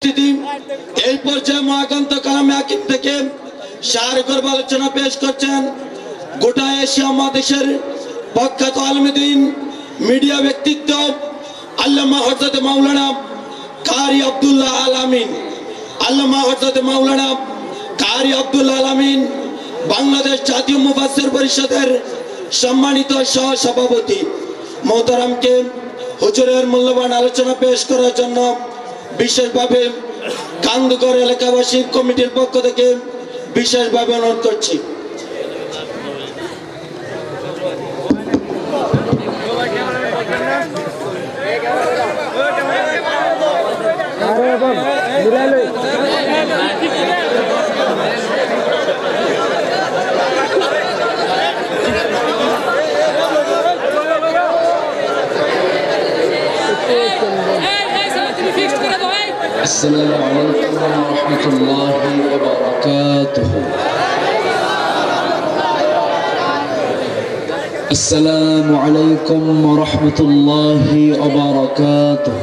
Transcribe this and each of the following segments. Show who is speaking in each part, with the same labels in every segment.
Speaker 1: এই পর্যায়ে মহাকান্ত কালামে আকিব থেকে শারীরিক আলোচনা পেশ করছেন গোটা এশিয়া মহাদেশের প্রখ্যাত আলেমদ্বীন মিডিয়া ব্যক্তিত্ব আল্লামা হযরত মাওলানা কারি আব্দুল্লাহ আল আমিন। আল্লামা হযরত মাওলানা কারি আব্দুল্লাহ আল আমিন বাংলাদেশ জাতীয় মুফাসসির পরিষদের সম্মানিত সহ সভাপতি মোহতারামকে হুজুরের মূল্যবান আলোচনা পেশ করার জন্য বিশেষভাবে কান্দুগর এলাকাবাসী কমিটির পক্ষ থেকে বিশেষভাবে অনুরোধ করছি।
Speaker 2: السلام عليكم ورحمة الله وبركاته. السلام عليكم ورحمة الله وبركاته.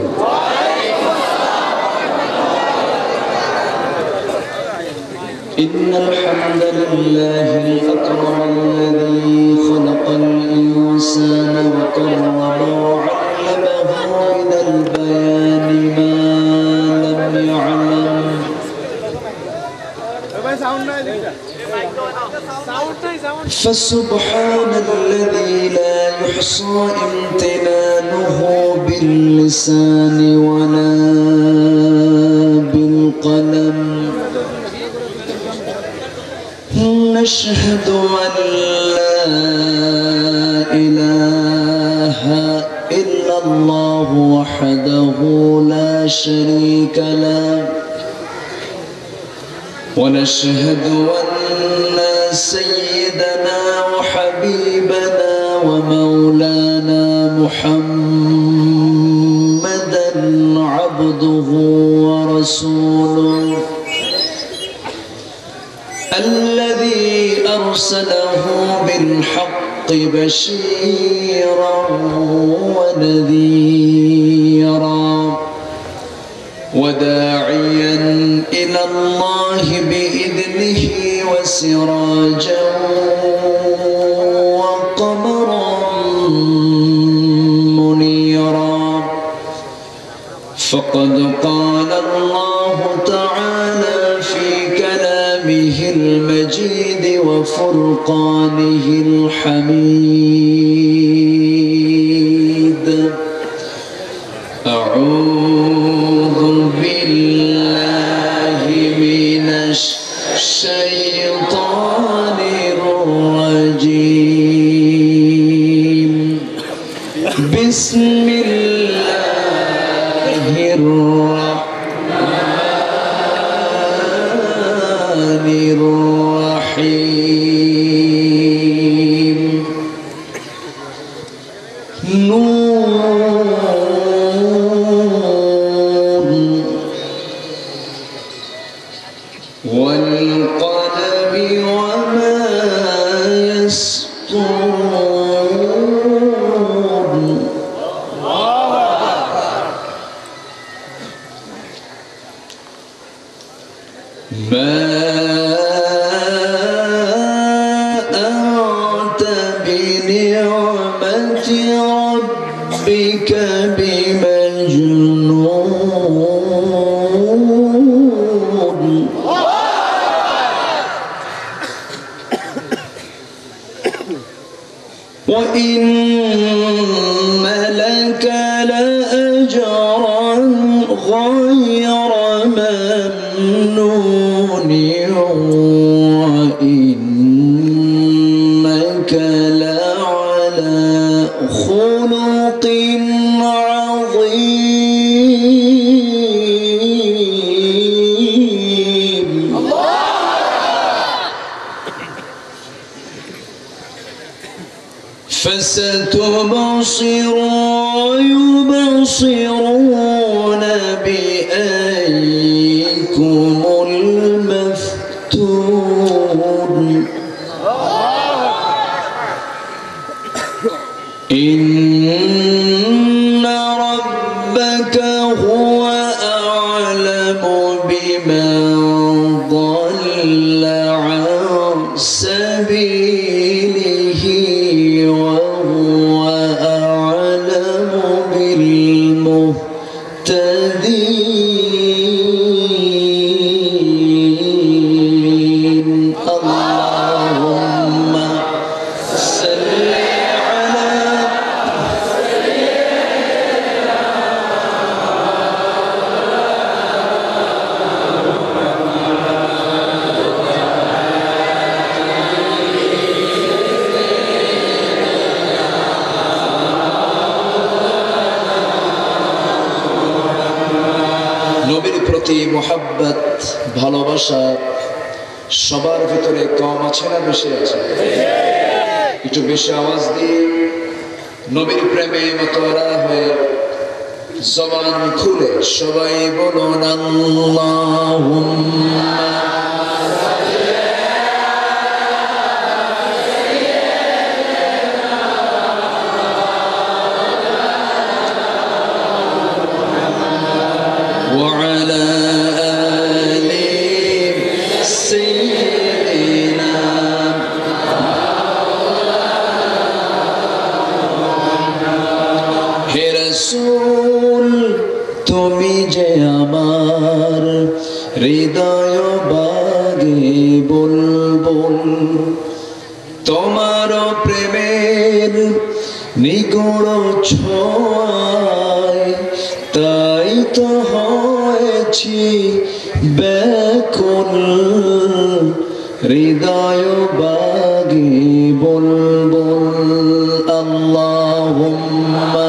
Speaker 2: إن الحمد لله الأكرم الذي خلق الإنسان وكرمه وعلمه من البيان ما فسبحان الذي لا يحصى امتنانه باللسان ولا بالقلم. نشهد أن لا إله إلا الله وحده لا شريك له، ونشهد أن سيدنا وحبيبنا ومولانا محمدا عبده ورسوله الذي أرسله بالحق بشيرا ونذيرا وداعيا إلى الله بإذنه وسراجا وقمرا منيرا. فقد قال الله تعالى في كلامه المجيد وفرقانه الحميد: أعوذ بالله من الشيطان الرجيم. بسم الله الرحمن الرحيم. والقلم وما يسطرون. ما أنت بنعمة ربك بمجنون. وإن لك لأجرا غير ممنون، وإنك لعلى خلق عظيم. فستبصر ويبصرون بأيكم المفتون. إن ربك هو أعلم بمن ضل عن سبيله وهو أعلم بالمهتدين اللهم صل على নবীর প্রতি মোহাব্বত ভালোবাসা সবার ভিতরে কম আছে না বেশি আছে? একটু বেশি আওয়াজ দিয়ে নবীর প্রেমে মতোয়ারা হয়ে জবান খুলে সবাই বলুন আল্লাহুম্মা وعلى آل سيدنا হে রাসূল তুমি যে আমার হৃদয় বাগে বুলবুল তোমার প্রেমের নিগূঢ় ছোঁয়ায় তাই তো হয়েছি ব্যাকুল হৃদয় বাগে বুলবুল আল্লাহুম্মা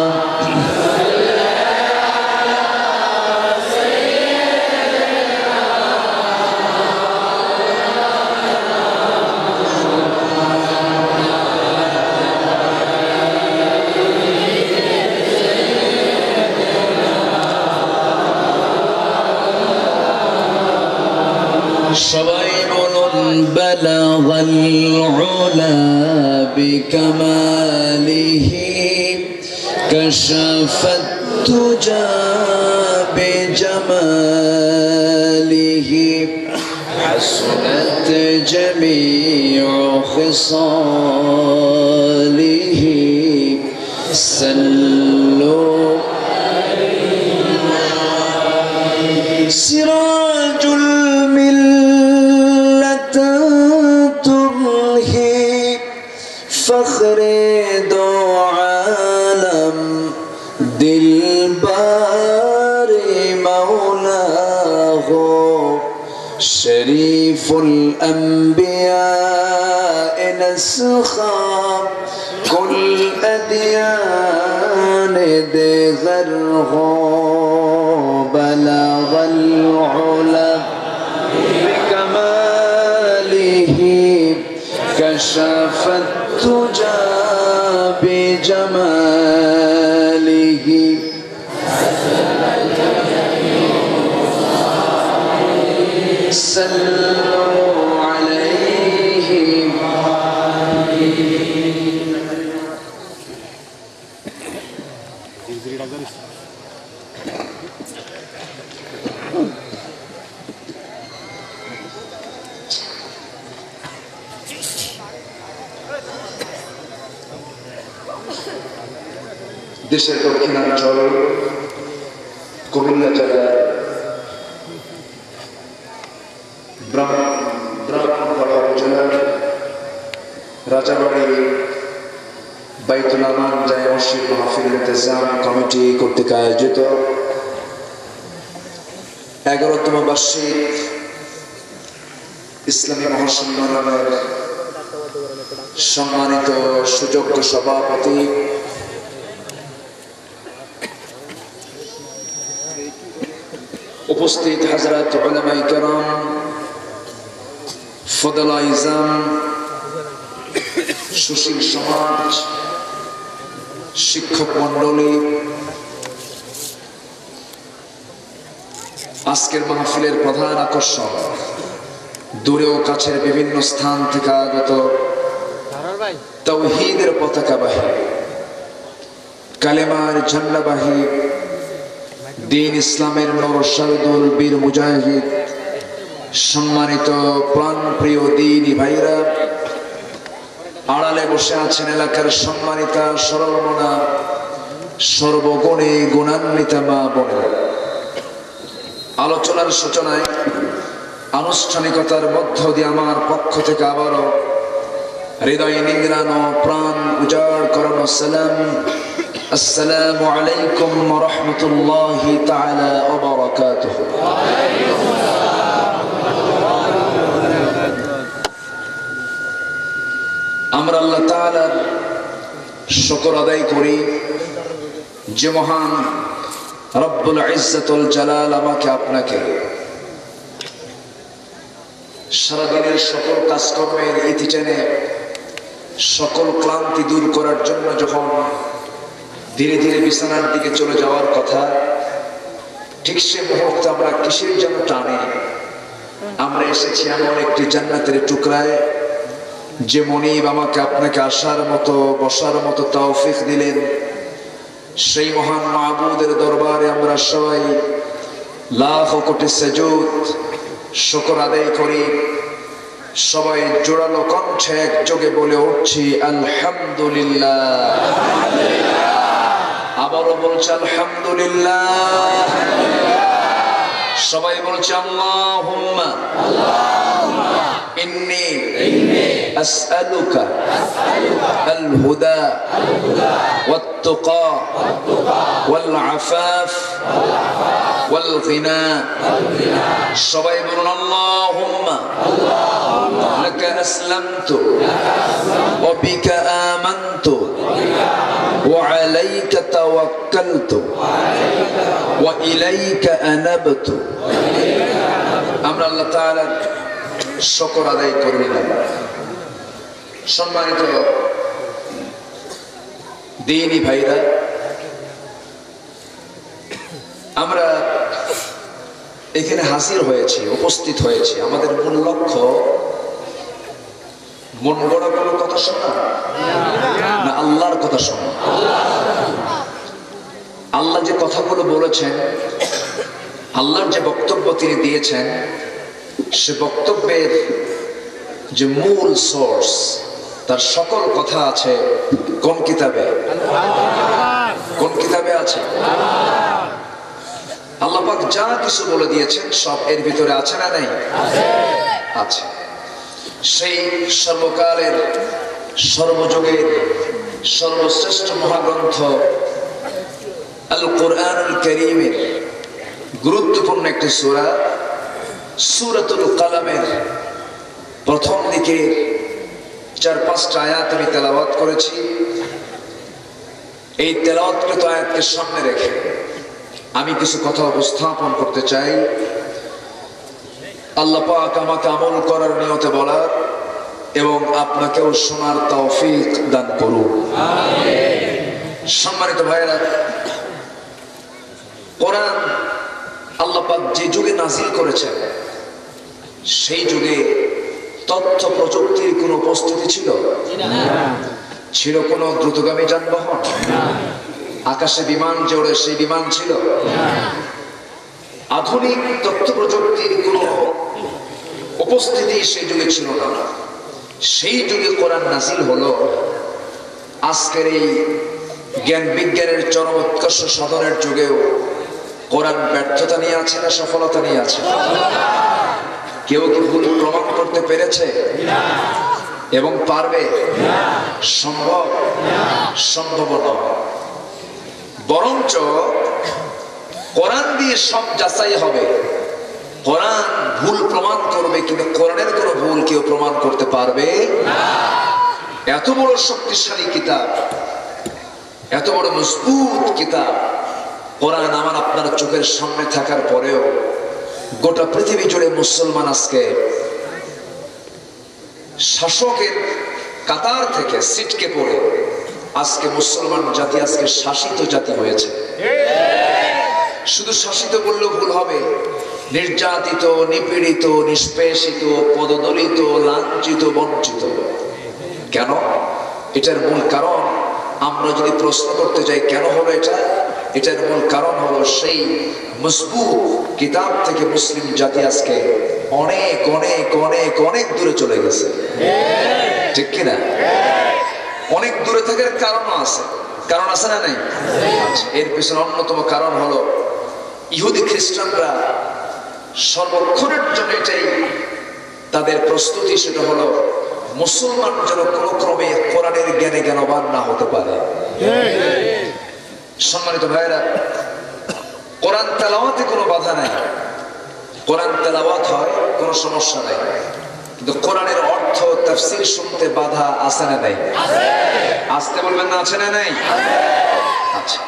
Speaker 2: সবাই বলুন বালাগাল উলা বিকামালিহি কাশাফাত তুজা বিজামালিহি হাসনাত জামিউ খিসালিহি সাল্লু সিরাজুল فخر دو عالم دلبار مولاه شريف الأنبياء نسخا كل أديان دغره بلغ العلا بكماله كشف التجى بجماله صلوا عليه দেশের দক্ষিণাঞ্চল কুমিল্লা জেলার ব্রাহ্মণবাড়িয়া উপজেলার রাজাবাড়ি বাইতুল আমান জামে মসজিদ মাহফিল ইন্তেজাম কমিটি কর্তৃক আয়োজিত 11তম বার্ষিক ইসলামী মহাসম্মেলনের সম্মানিত সুযোগ্য সভাপতি উপস্থিত হযরত উলামায়ে কেরাম ফদলা ইজাম সুশীল সমাজ শিক্ষক মণ্ডলী আজকের মাহফিলের প্রধান আকর্ষণ দূরে ও কাছের বিভিন্ন স্থান থেকে আগত তাওহীদের পতাকাবাহী কালেমার ঝান্ডাবাহী দিন ইসলামের নরসাদুল বীর মুজাহিদ, সম্মানিত প্রাণপ্রিয় দিনী ভাইরা, আড়ালে বসে আছেন এলাকার সম্মানিতা সরলমনা সর্বগুণে গুণান্বিতা মা বোনেরা। আলোচনার সূচনায় আনুষ্ঠানিকতার মধ্য দিয়ে আমার পক্ষ থেকে আবারও হৃদয় নিংড়ানো প্রাণ উজাড় করানো সালাম, আসসালামু আলাইকুম ওয়া রাহমাতুল্লাহি তাআলা ওয়া বারাকাতুহু। আমরা আল্লাহ তাআলার শুকর আদায় করি যে মহান রব্বুল ইজ্জতুল জালাল আমাকে আপনাকে সারাদিনের সকল কাজকর্মের ইতি টেনে সকল ক্লান্তি দূর করার জন্য যখন ধীরে ধীরে বিছানার দিকে চলে যাওয়ার কথা, ঠিক সে মুহূর্তে আমরা কিসের যেন টানে আমরা এসেছি এমন একটি জান্নাতের টুকরায় যে মনিব আমাকে আপনাকে আসার মতো বসার মতো তৌফিক দিলেন। সেই মহান মাবুদের দরবারে আমরা সবাই লাখ কোটি সুজুদ শুকর আদায় করি। সবাই জোরালো কণ্ঠে একযোগে বলে উঠছি আলহামদুলিল্লাহ। আবারও বলছি আলহামদুলিল্লাহ। সবাই বলছে আল্লাহুম্মা ইন্নী আসআলুকা আল হুদা ওয়াত তুকা ওয়াল আফাফ ওয়াল গিনা। সবাই বলুন আল্লাহুম্মা লাকা আসলামতু ওয়া বিকা আমানতু ওয়া আলাইকা তাওয়াক্কালতু ওয়া ইলাইকা আনাবতু। আমরা আল্লাহ তাআলার শুকর আদায় করে নিলাম। সম্মানিত দিনী ভাইরা, আমরা এখানে হাজির হয়েছি, উপস্থিত হয়েছি। আমাদের মূল লক্ষ্য মন গড়া কোনো কথা শোনা না আল্লাহর কথা শোনা। আল্লাহ যে কথাগুলো বলেছেন, আল্লাহর যে বক্তব্য তিনি দিয়েছেন, সে বক্তব্যের যে মূল সোর্স, তার সকল কথা আছে কোন কিতাবে? কোন কিতাবে আছে? আল্লাহ পাক যা কিছু বলে দিয়েছেন সব এর ভিতরে আছে না নাই? আছে। সেই সর্বকালের সর্বযুগের সর্বশ্রেষ্ঠ মহাগ্রন্থ আল কোরআনুল কারীমের গুরুত্বপূর্ণ একটি সূরা সূরাতুল কালামের প্রথম দিকে 4-5টা আয়াত আমি তেলাওয়াত করেছি। এই তেলাওয়াতকৃত আয়াতকে সামনে রেখে আমি কিছু কথা উপস্থাপন করতে চাই। আল্লাহ পাক আমাকে আমল করার নিয়তে বলার এবং আপনাকেও শোনার তৌফিক দান করুন, আমিন। সম্মানিত ভাইরা, কোরআন আল্লাহ পাক যে যুগে নাজিল করেছেন সেই যুগে তথ্য প্রযুক্তির কোনো উপস্থিতি ছিল? ছিল কোনো দ্রুতগামী যানবাহন? আকাশে বিমান যে ওড়ে সেই বিমান ছিল? আধুনিক তথ্য প্রযুক্তির কোনো উপস্থিতি সেই যুগে ছিল না। সেই যুগে কোরআন নাজিল হলো। আজকের এই জ্ঞান বিজ্ঞানের চরম উৎকর্ষ সাধনের যুগেও কোরআন ব্যর্থতা নিয়ে আছে না সফলতা নিয়ে আছে? কেউ কি ভুল প্রমাণ করতে পেরেছে এবং পারবে? সম্ভব? সম্ভব নয়। বরঞ্চ কোরআন দিয়ে সব যাচাই হবে। কোরআন ভুল প্রমাণ করবে, কিন্তু কোরআনের কোনো ভুল কেউ প্রমাণ করতে পারবে না। এত বড় শক্তিশালী কিতাব, এত বড় মজবুত কিতাব কোরআন আমার আপনার চোখের সামনে থাকার পরেও গোটা পৃথিবী জুড়ে মুসলমান আজকে শাসকের কাতার থেকে ছিটকে পড়ে আজকে মুসলমান জাতি আজকে শাসিত জাতি হয়েছে। শুধু শাসিত বললেও ভুল হবে। নির্যাতিত, নিপীড়িত, নিষ্পেষিত, পদদলিত, লাঞ্ছিত, বঞ্চিত। কেন? এটার মূল কারণ আমরা যদি প্রশ্ন করতে যাই কেন হলো এটা, এটার মূল কারণ হলো সেই মজবুত কিতাব থেকে মুসলিম জাতি আজকে অনেক অনেক অনেক অনেক দূরে চলে গেছে, ঠিক কিনা? অনেক দূরে থাকার কারণও আছে, কারণ আছে না নাই? এর পিছনে অন্যতম কারণ হলো ইহুদি খ্রিস্টানরা সর্বক্ষণের জন্য এটাই তাদের প্রস্তুতি, সেটা হলো মুসলমান যেন কোনো ক্রমে কোরআনের জ্ঞানে জ্ঞানবান না হতে পারে। সম্মানিত ভাইয়েরা, কোরআন তেলাওয়াতে কোনো বাধা নাই, কোরআন তেলাওয়াত হয় কোনো সমস্যা নাই, কিন্তু কোরআনের অর্থ তাফসীর শুনতে বাধা আছে না নাই? আসতে বলবেন না, আছে না নাই? আচ্ছা,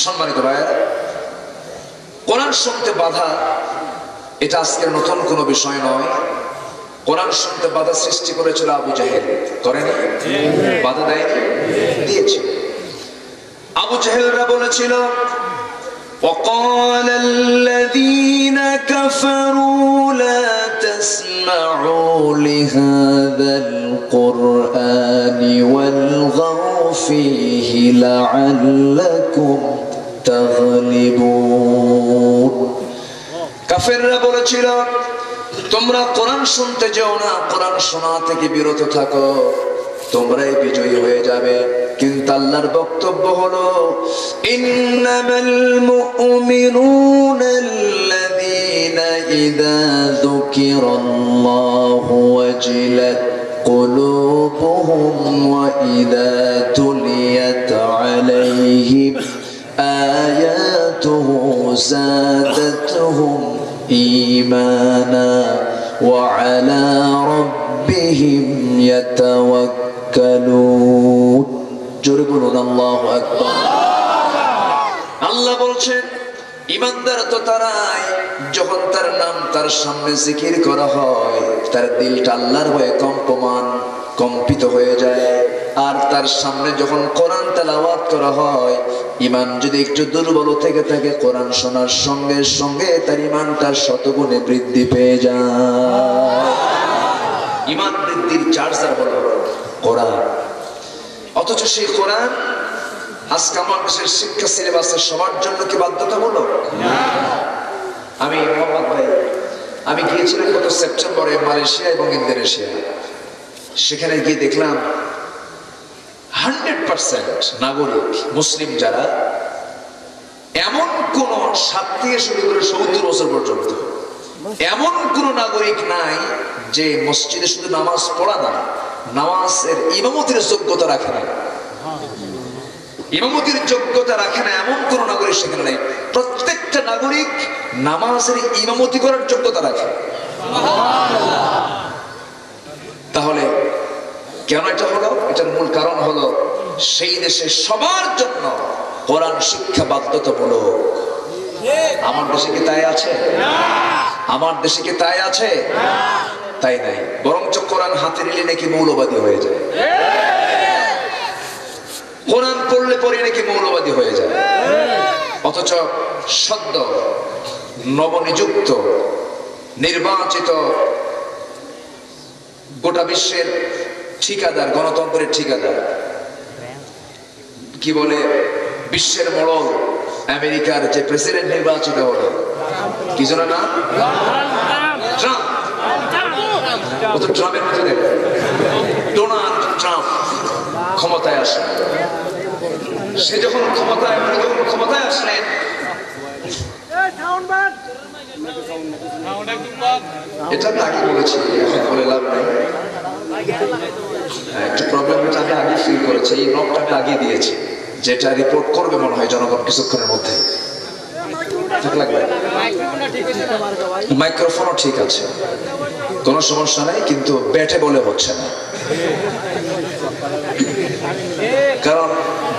Speaker 2: সম্মানিত ভাইয়েরা, কোরআন শুনতে বাধা এটা আজকের নতুন কোনো বিষয় নয়। কোরআন শুনতে বাধা সৃষ্টি করেছিল আবু জাহেল, করেনি? বাধা দেয়নি? দিয়েছিল। আবু জাহেলরা বলেছিল وقال الذين كفروا لا تسمعوا لهذا القرآن والغوا فيه لعلكم تغلبون। কাফেররা বলেছিল তোমরা কোরআন শুনতে যাও না, কোরআন শোনা থেকে বিরত থাকো, তোমরাই বিজয়ী হয়ে যাবে। কিন্তু আল্লাহর বক্তব্য হলো ইন্নামাল মুমিনুনা আল্লাযীনা ইযা যুকিরাল্লাহু ওয়াজিলাত কুলুবুহুম ওয়া ইযা তুলিয়াত আলাইহিম আয়াতুহু যাদাতুহুম ঈমানা ওয়া আলা রাব্বিহিম ইয়াতাওয়াক্কালুন। জোরে বলুন আল্লাহু আকবার। আল্লাহ বলছেন ঈমানদার তো তারাই যখন তার নাম তার সামনে জিকির করা হয় তার দিলটা আল্লাহর ভয়ে কম্পিত হয়ে যায়। আর তার সামনে যখন কোরআন তেলাওয়াত করা হয়, ঈমান যদি একটু দুর্বল থেকে থাকে, কোরআন শোনার সঙ্গে সঙ্গে তার ঈমানটা শতগুণে বৃদ্ধি পেয়ে যায়। ঈমান বৃদ্ধির চার্জার হলো কোরআন। অথচ সেই কোরআন আজকে আমার দেশের শিক্ষা সিলেবাসে সবার জন্য কি বাধ্যতামূলক? আমি মোহাম্মদ ভাই, আমি গিয়েছিলাম গত সেপ্টেম্বরে মালয়েশিয়া এবং ইন্দোনেশিয়া। সেখানে গিয়ে দেখলাম 100% নাগরিক মুসলিম যারা, এমন কোন 7 থেকে শুরু করে 70 বছর পর্যন্ত এমন কোন নাগরিক নাই যে মসজিদে শুধু নামাজ পড়া না, নামাজের ইমামতির যোগ্যতা রাখে না। ইমামতির যোগ্যতা রাখে না এমন কোন নাগরিক সেখানে নেই। প্রত্যেকটা নাগরিক নামাজের ইমামতি করার যোগ্যতা রাখে। তাহলে কেন এটা হলো? এটার মূল কারণ হলো সেই দেশে সবার জন্য কোরআন শিক্ষা বাধ্যতামূলক। আমার দেশে কি তাই আছে? আমার দেশে কি তাই আছে? তাই নাই, বরঞ্চ কোরআন হাতে নিলে নাকি মৌলবাদী হয়ে যায়। কোরআন পড়লে পরে নাকি মৌলবাদী হয়ে যায়। অথচ সদ্য নবনিযুক্ত নির্বাচিত গোটা বিশ্বের ঠিকাদার, গণতন্ত্রের ঠিকাদার, কি বলে, বিশ্বের মোড়ল আমেরিকার যে প্রেসিডেন্ট নির্বাচিত হলো, কি যেন না? ট্রাম্প। ও তো ট্রাম্পের মধ্যে দেখে ডোনাল্ড ট্রাম্প ক্ষমতায় আসলেন। সে যখন ক্ষমতায় আসলেন, এটা তাকে বলেছি, এখন বলে লাভ নাই। একটু প্রবলেমটা আমি আগে ফিল করেছি, এই নকটা আমি আগে দিয়েছি, যেটা রিপোর্ট করবে মনে হয় জনগণ কিছুক্ষণের মধ্যে। মাইক্রোফোনও ঠিক আছে, কোনো সমস্যা নাই, কিন্তু ব্যাটে বলে হচ্ছে না। কারণ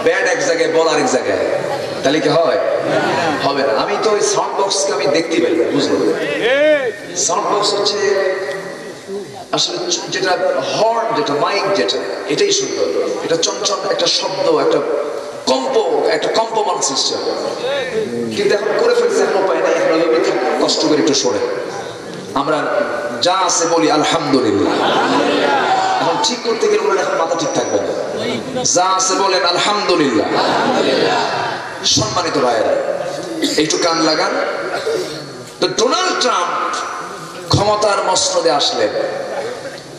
Speaker 2: ব্যাট এক জায়গায়, বল আরেক জায়গায়, তাহলে কি হয়? হবে না। আমি তো ওই সাউন্ড বক্সকে আমি দেখতে পাই, বুঝলো? সাউন্ড বক্স হচ্ছে আসলে যেটা হর্ন, যেটা মাইক, যেটা এটাই সুন্দর। এটা চঞ্চল একটা শব্দ, একটা কম্পমান সিস্টেম। কিন্তু এখন করে ফেলছে, এখন উপায় নাই, এখন কষ্ট করে একটু শোনে। আমরা যা আছে বলি আলহামদুলিল্লাহ। এখন ঠিক করতে গেলে এখন মাথা ঠিক থাকবে না। যা আছে বলেন আলহামদুলিল্লাহ। সম্মানিত ভাইয়েরা, একটু কান লাগান। তো ডোনাল্ড ট্রাম্প ক্ষমতার মসনদে আসলেন।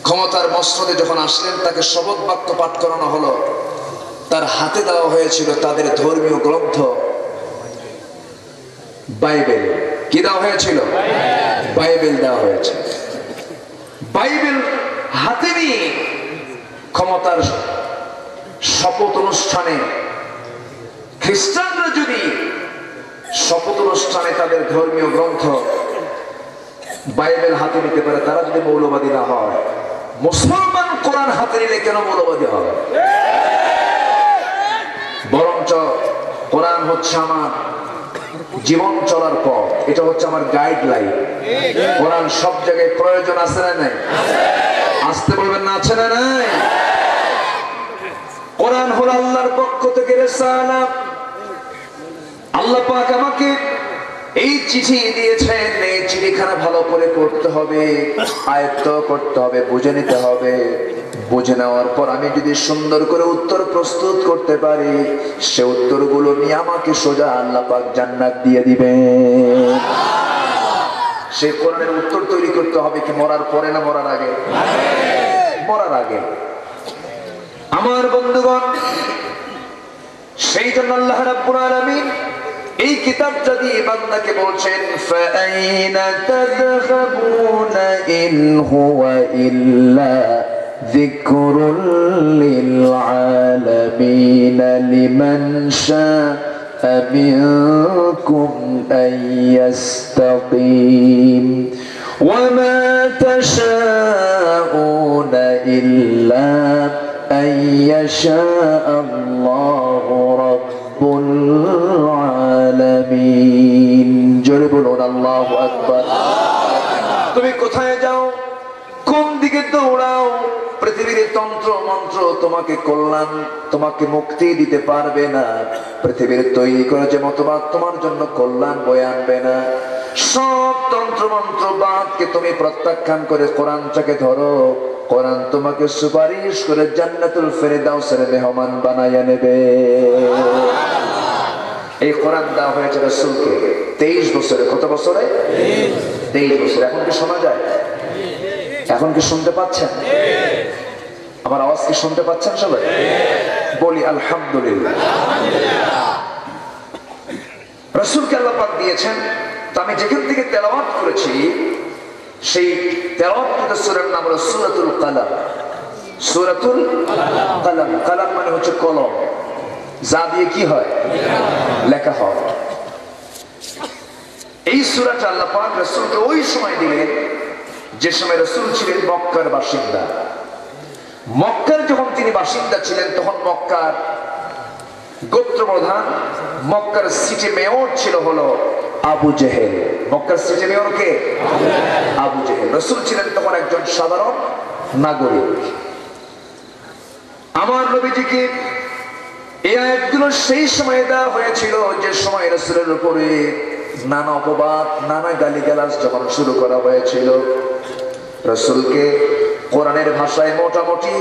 Speaker 2: ক্ষমতার মসনদে যখন আসলেন, তাকে শপথ বাক্য পাঠ করানো হলো। তার হাতে দেওয়া হয়েছিল তাদের ধর্মীয় গ্রন্থ বাইবেল। কি দেওয়া হয়েছিল? বাইবেল দেওয়া হয়েছে। বাইবেল হাতে নিয়ে ক্ষমতার শপথ অনুষ্ঠানে, খ্রিস্টানরা যদি শপথ অনুষ্ঠানে তাদের ধর্মীয় গ্রন্থ বাইবেল হাতে নিতে পারে, তারা যদি মৌলবাদী না হয়, মুসলমান কোরআন হাতে নিলে কেন মৌলবাদী হবে? বরঞ্চ কোরআন হচ্ছে আমার জীবন চলার পথ, এটা হচ্ছে আমার গাইডলাইন। কোরআন সব জায়গায় প্রয়োজন আছে না নাই? আসতে বলবেন না, আছে না নাই? কোরআন হলো আল্লাহর পক্ষ থেকে রিসালাত। আল্লাহ পাক আমাকে এই চিঠি দিয়েছেন, এই চিঠিখানা ভালো করে পড়তে হবে, আয়ত্ত করতে হবে, বুঝে নিতে হবে। বুঝে নেওয়ার পর আমি যদি সুন্দর করে উত্তর প্রস্তুত করতে পারি, সে উত্তরগুলো নিয়ে আমাকে সোজা আল্লাহ পাক জান্নাত দিয়ে দিবেন। সেই কোরআনের উত্তর তৈরি করতে হবে কি মরার পরে না মরার আগে? মরার আগে। আমার বন্ধুগণ, সেই জন্য আল্লাহ রাব্বুল আলামিন এই কিতাবটা দিয়ে বান্দাকে বলছেন, ফাআইনা তাযহাবুনা ইন হুয়া ইল্লা যিকরুল লিল আলামিন লিমান শাআ মিনকুম আইয়াস্তাকিম ওয়া মা তাশাউনা ইল্লা আইয়াশা আল্লাহু রাব্বুল আলামিন। জোরে বলুন আল্লাহু আকবার। তুমি কোথায় যাও, কোন দিকে দৌড়াও, পৃথিবীর তন্ত্র মন্ত্র তোমাকে কল্যাণ, তোমাকে মুক্তি দিতে পারবে না। পৃথিবীর তৈরি করে যে মতবাদ তোমার জন্য কল্যাণ বয়ে আনবে না। সব তন্ত্র মন্ত্র বাদকে তুমি প্রত্যাখ্যান করে কোরআনটাকে ধরো। কোরআন তোমাকে সুপারিশ করে জান্নাতুল ফেরদাউসের মেহমান বানাইয়া নেবে। এই কোরআন দেওয়া হয়েছে রাসূলকে 23 বছরে। কত বছরে? 23 বছর। এখন কি শোনা যায়? এখন কি শুনতে পাচ্ছেন? আমার আওয়াজ কি শুনতে পাচ্ছেন সবাই? বলি আলহামদুলিল্লাহ। রাসূলকে আল্লাহ পাক দিয়েছেন। তো আমি যেখান থেকে তেলাওয়াত করেছি, সেই তেলাওয়াত সূরার নাম হলো সূরাতুল কালাম। সূরাতুল কালাম। কালাম মানে হচ্ছে কলম, যা দিয়ে কি হয়? লেখা হয়। এই সূরাটা আল্লাহ পাক রাসূলকে ওই সময় দিলেন যে সময় রাসূল ছিলেন মক্কার বাসিন্দা। মক্কার যখন তিনি বাসিন্দা ছিলেন, তখন মক্কার গোত্র প্রধান, মক্কার সিটি মেয়র ছিল হলো আবু জেহেল। মক্কার city mayor K? Abu Jahl. রাসূল ছিলেন তখন একজন সাধারণ নাগরিক। আমার নবীজিকে এই আয়াতগুলো সেই সময় দেওয়া হয়েছিল যে সময় রাসূলের উপরে নানা অপবাদ, নানা গালিগালাজ যখন শুরু করা হয়েছিল। রাসূলকে কোরআনের ভাষায় মোটামুটি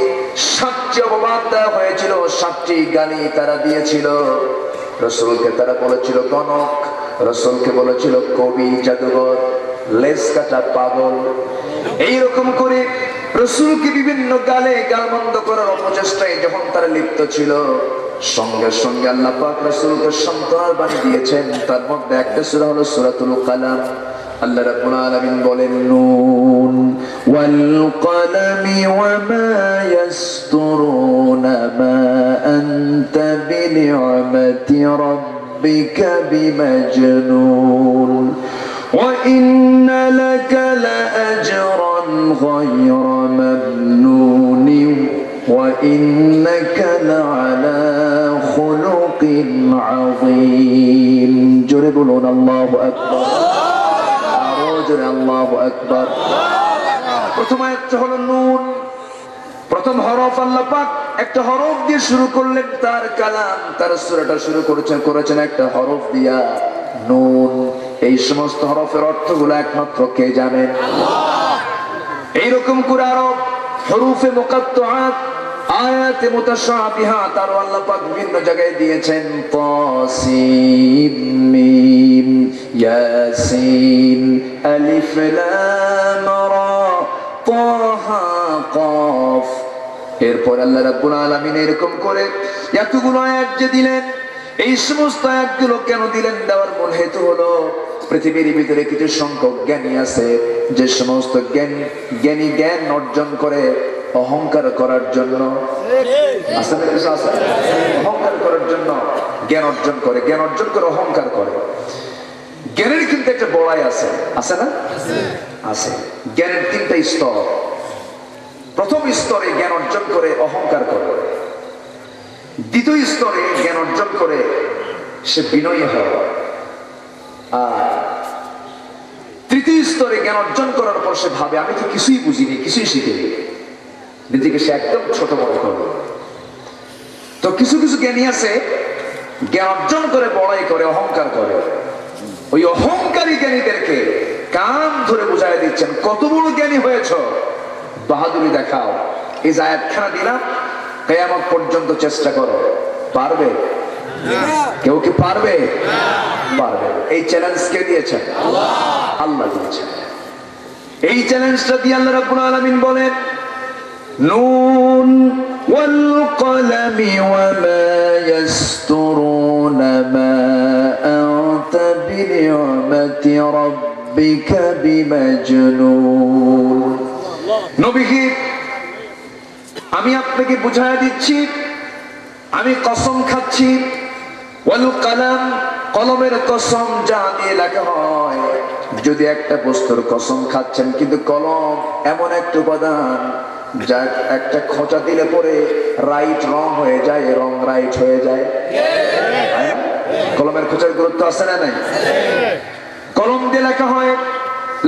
Speaker 2: 7টি অপবাদ দেওয়া হয়েছিল, 7টি গালি তারা দিয়েছিল। রাসূলকে তারা বলেছিল গণক, রাসূলকে বলেছিল কবি, জাদুঘর, লেজ কাটা পাগল। এইরকম করে রাসূলকে বিভিন্ন গালে গালমন্দ করার অপচেষ্টায় যখন তারা লিপ্ত ছিল, সঙ্গে সঙ্গে আল্লাহ পাক রাসূলকে সান্ত্বনার বাণী দিয়েছেন। তার মধ্যে একটা সূরা হলো সূরাতুল কালাম। আল্লাহ রাব্বুল আলামিন বলেন, নুন ওয়াল কলামি ওয়া মা ইয়াসতুরুনা মা আনতা বিনি'মাতি রাব্বিকা বিমাজনুন ওয়া ইন্না লাকা লাআজরান গায়রা মামনুন ওয়া ইন্নাকা লাআলা খুলুকিন আযীম। জোরে বলুন আল্লাহু আকবার। আল্লাহু আকবার। প্রথম আয়াতটা হলো নুন। প্রথম হরফ আল্লাহ পাক একটা হরফ দিয়ে শুরু করলেন। তার কালাম, তার সূরাটা শুরু করেছেন একটা হরফ দিয়া, নুন। এই সমস্ত হরফের অর্থগুলো একমাত্র কে জানেন? আল্লাহ। এইরকম করে আরো হরুফে মুকাত্তাআত, আয়াতে মুতাশাবিহাত আর আল্লাহ পাক বিভিন্ন জায়গায় দিয়েছেন তাসিম মিম ইয়াসিন আলিফ লাম রা তাহা কফ। এরপর আল্লাহ রাব্বুল আলামিন এরকম করে এতগুলো আয়াত যে দিলেন, এই সমস্ত আয়াতগুলো কেন দিলেন? দেওয়ার মূল হেতু হলো পৃথিবীর ভিতরে কিছু সংখ্যক জ্ঞানী আছে যে সমস্ত জ্ঞানী জ্ঞান অর্জন করে অহংকার করার জন্য, অহংকার করার জন্য জ্ঞান অর্জন করে, জ্ঞান অর্জন করে অহংকার করে। জ্ঞানের কিন্তু একটা বড়াই আছে, আছে না? আছে। জ্ঞানের তিনটা স্তর। প্রথম স্তরে জ্ঞান অর্জন করে অহংকার করে, দ্বিতীয় স্তরে জ্ঞান অর্জন করে সে বিনয়ী হয়, আর তৃতীয় স্তরে জ্ঞান অর্জন করার পর সে ভাবে আমি তো কিছুই বুঝিনি, কিছুই শিখিনি, নিজেকে সে একদম ছোট মনে করে। তো কিছু কিছু জ্ঞানী আছে জ্ঞান অর্জন করে বড়াই করে, অহংকার করে। ওই অহংকারী জ্ঞানীদেরকে কান ধরে বুঝাই দিচ্ছেন, কত বড় জ্ঞানী হয়েছ, বাহাদুরি দেখাও। এই যে আয়াতখানা দিলাম, কিয়ামত পর্যন্ত চেষ্টা করো। পারবে? কেউ কি পারবে? পারবে। এই চ্যালেঞ্জ কে দিয়েছেন? আল্লাহ দিয়েছেন। এই চ্যালেঞ্জটা দিয়ে আল্লাহ রাব্বুল আলামিন বলেন নুন ওয়াল কলামি ওয়া মা ইয়াসতুরুন মা আনতা বিনি'মাতি রাব্বিকা বিমাজনুন। নবীজি, আমি আপনাকে বুঝাইয়া দিচ্ছি, আমি কসম খাচ্ছি, ওয়াল কলম, কলমের কসম, যা দিয়ে লেখা হয়। যদি একটা বস্তুর কসম খাচ্ছেন, কিন্তু কলম এমন একটা উপাদান যা একটা খোঁচা দিলে পরে রাইট রং হয়ে যায়, রং রাইট হয়ে যায়। কলমের খোঁচার গুরুত্ব আছে না নাই? কলম দিয়ে লেখা হয়,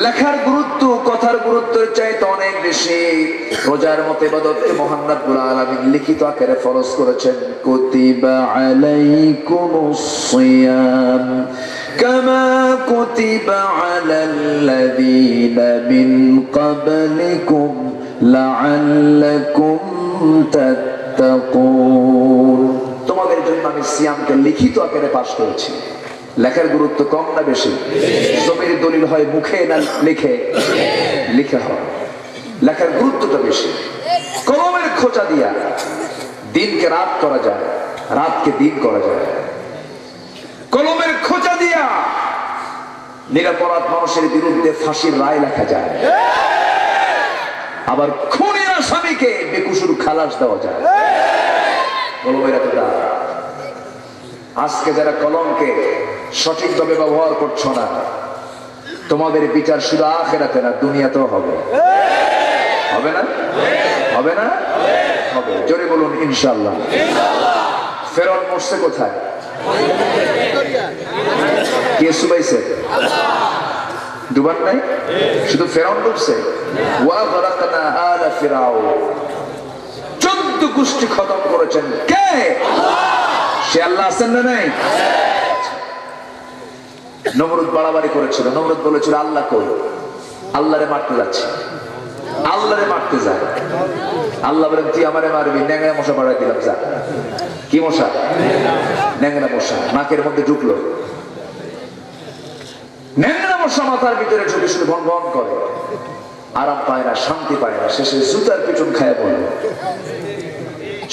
Speaker 2: লেখার গুরুত্ব কথার গুরুত্বের চাইতে অনেক বেশি। রোজার মতো ইবাদতকে মহান রব্বুল আলামিন লিখিত আকারে ফরজ করেছেন। কুতিবা আলাইকুমুস সিয়াম কামা কুতিবা আলাল্লাযীনা মিন ক্বাবলিকুম লাআল্লাকুম তাত্তাকুন। তোমাদের জন্য আমি সিয়ামকে লিখিত আকারে পাশ করেছি। লেখার গুরুত্ব কম না বেশি? জমির দলিল হয় মুখে না লিখে? লিখে হয়। লেখার গুরুত্বটা বেশি। কলমের খোঁচা দিয়া দিনকে রাত করা যায়, রাতকে দিন করা যায়। কলমের খোঁচা দিয়া নিরপরাধ মানুষের বিরুদ্ধে ফাঁসির রায় লেখা যায়, আবার খুনের আসামিকে বেকসুর খালাস দেওয়া যায়। কলমের এত দাম। আজকে যারা কলমকে সঠিকভাবে ব্যবহার করছো না, তোমাদের বিচার শুধু আখিরাতে না, দুনিয়াতেও হবে। হবে না? হবে না? হবে। জোরে বলুন ইনশাআল্লাহ। ফেরাউন মরছে কোথায়? কে সুবাইছে? ডুবান নাই? শুধু ফেরাউন ডুবছে? ওয়া গারাকনা আলা ফিরাউন। 14 গোষ্ঠী খতম করেছেন কে? সে আল্লাহ আছেন না নাই? নমরুদ বাড়াবাড়ি করেছিল। নমরুদ বলেছিল আল্লাহ কই? আল্লাহরে মারতে যাচ্ছে। আল্লাহরে মারতে যায়। আল্লাহ বলেন তুই আমারে মারবি, ন্যাংরা মশা বাড়াই দিলাম। যা। কি মশা? ন্যাংরা মশা। নাকের মধ্যে ঢুকলো। ন্যাংরা মশা মাথার ভিতরে ঢুকে শুধু ভন ভন করে, আরাম পায় না, শান্তি পায় না। শেষে জুতার পিছন খায় পড়ল।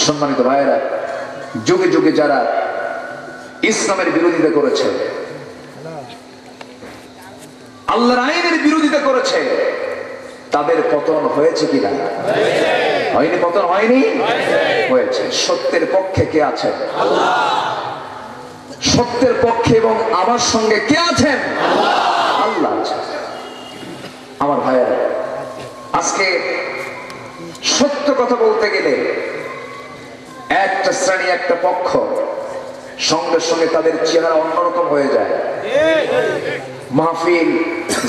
Speaker 2: সম্মানিত ভাইয়েরা, যুগে যুগে যারা ইসলামের বিরোধিতা করেছে, আল্লাহর আইনের বিরোধিতা করেছে, তাদের পতন হয়েছে কিনা? হয়নি। পতন হয়নি? হয়েছে। সত্যের পক্ষে কে আছেন? সত্যের পক্ষে এবং আমার সঙ্গে কে আছেন? আল্লাহ আছেন। আমার ভাইয়েরা, আজকে সত্য কথা বলতে গেলে একটা শ্রেণী, একটা পক্ষ, সঙ্গে সঙ্গে তাদের চেহারা অন্যরকম হয়ে যায়। মাহফিল,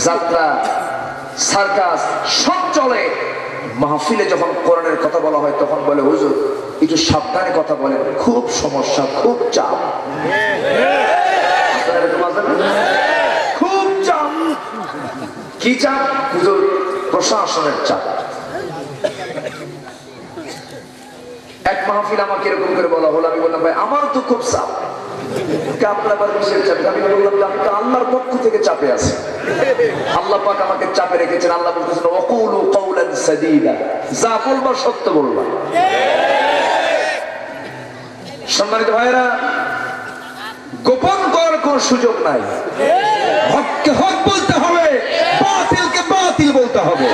Speaker 2: যাত্রা, সার্কাস সব চলে। মাহফিলে যখন কোরআনের কথা বলা হয় তখন বলে হুজুর একটু সাবধানে কথা বলেন, খুব সমস্যা, খুব চাপ। খুব চাপ। কি চাপ? হুজুর প্রশাসনের চাপ। এক মাহফিল আমাকে এরকম করে বলা হলো, আমি বললাম ভাই আমার তো খুব চাপ। আপনার আবার কিসের চাপ? আমি বললাম যে আমি তো আল্লাহর পক্ষ থেকে চাপে আছি, আল্লাহ পাক আমাকে চাপে রেখেছেন। আল্লাহ বলতেছেন ওয়াকুলু কাওলান সাদীদা, যা বলবা সত্য বলবা। সম্মানিত ভাইরা, গোপন করার কোন সুযোগ নাই। হককে হক বলতে হবে, বাতিলকে বাতিল বলতে হবে।